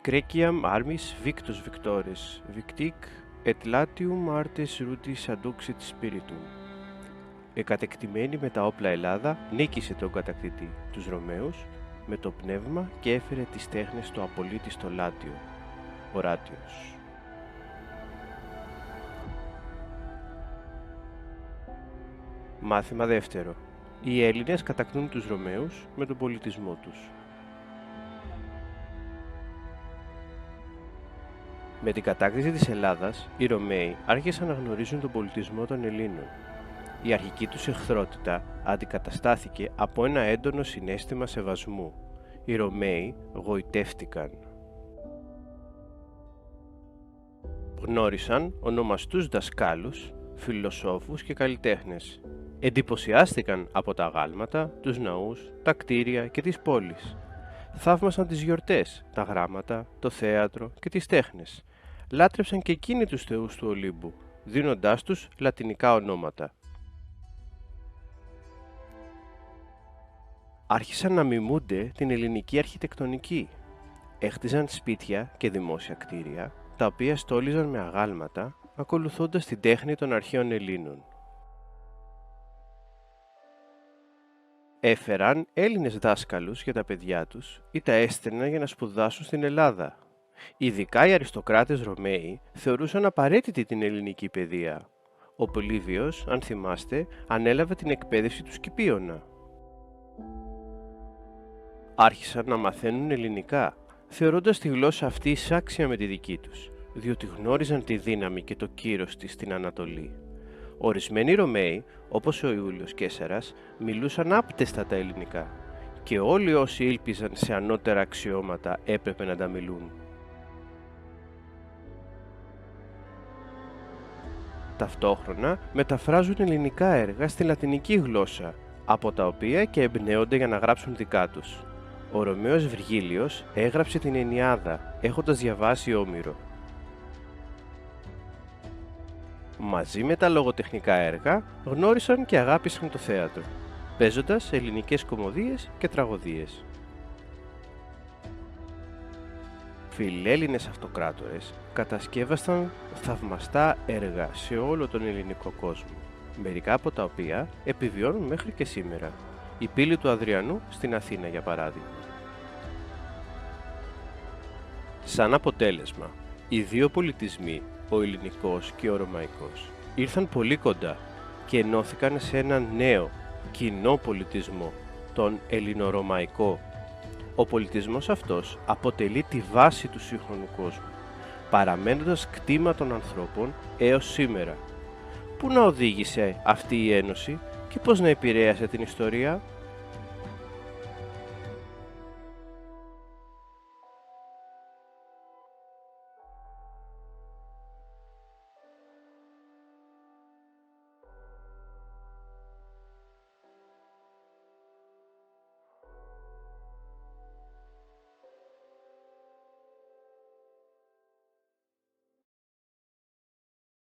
Creciam armis victus victores, victic et latium artes rudis aduxit spiritum. Η κατεκτημένη με τα όπλα Ελλάδα νίκησε τον κατακτητή, τους Ρωμαίους, με το πνεύμα και έφερε τις τέχνες του απολύτη στο Λάτιο, Οράτιος. Μάθημα δεύτερο. Οι Έλληνες κατακτούν τους Ρωμαίους με τον πολιτισμό τους. Με την κατάκτηση της Ελλάδας, οι Ρωμαίοι άρχισαν να γνωρίζουν τον πολιτισμό των Ελλήνων. Η αρχική τους εχθρότητα αντικαταστάθηκε από ένα έντονο συναίσθημα σεβασμού. Οι Ρωμαίοι γοητεύτηκαν. Γνώρισαν ονομαστούς δασκάλους, φιλοσόφους και καλλιτέχνες. Εντυπωσιάστηκαν από τα αγάλματα, τους ναούς, τα κτίρια και τις πόλεις. Θαύμασαν τις γιορτές, τα γράμματα, το θέατρο και τις τέχνες. Λάτρεψαν και εκείνοι τους θεούς του Ολύμπου, δίνοντάς τους λατινικά ονόματα. Άρχισαν να μιμούνται την ελληνική αρχιτεκτονική. Έχτιζαν σπίτια και δημόσια κτίρια, τα οποία στόλιζαν με αγάλματα, ακολουθώντας την τέχνη των αρχαίων Ελλήνων. Έφεραν Έλληνες δάσκαλους για τα παιδιά τους ή τα έστελναν για να σπουδάσουν στην Ελλάδα. Ειδικά οι αριστοκράτες Ρωμαίοι θεωρούσαν απαραίτητη την ελληνική παιδεία. Ο Πολύβιος, αν θυμάστε, ανέλαβε την εκπαίδευση του Σκυπίωνα. Άρχισαν να μαθαίνουν ελληνικά, θεωρώντας τη γλώσσα αυτή εισάξια με τη δική τους, διότι γνώριζαν τη δύναμη και το κύρος της στην Ανατολή. Ορισμένοι Ρωμαίοι, όπως ο Ιούλιος Καίσαρας, μιλούσαν άπτεστα τα ελληνικά και όλοι όσοι ήλπιζαν σε ανώτερα αξιώματα έπρεπε να τα μιλούν. Ταυτόχρονα μεταφράζουν ελληνικά έργα στη λατινική γλώσσα, από τα οποία και εμπνέονται για να γράψουν δικά τους. Ο Ρωμαίος Βυργίλιος έγραψε την Ενιάδα, έχοντας διαβάσει Όμηρο. Μαζί με τα λογοτεχνικά έργα γνώρισαν και αγάπησαν το θέατρο, παίζοντας ελληνικές κωμωδίες και τραγωδίες. Φιλέλληνες αυτοκράτορες κατασκεύασαν θαυμαστά έργα σε όλο τον ελληνικό κόσμο, μερικά από τα οποία επιβιώνουν μέχρι και σήμερα. Η πύλη του Αδριανού στην Αθήνα, για παράδειγμα. Σαν αποτέλεσμα, οι δύο πολιτισμοί, ο ελληνικός και ο ρωμαϊκός, ήρθαν πολύ κοντά και ενώθηκαν σε έναν νέο, κοινό πολιτισμό, τον ελληνορωμαϊκό. Ο πολιτισμός αυτός αποτελεί τη βάση του σύγχρονου κόσμου, παραμένοντας κτήμα των ανθρώπων έως σήμερα. Πού να οδήγησε αυτή η ένωση και πώς να επηρέασε την ιστορία?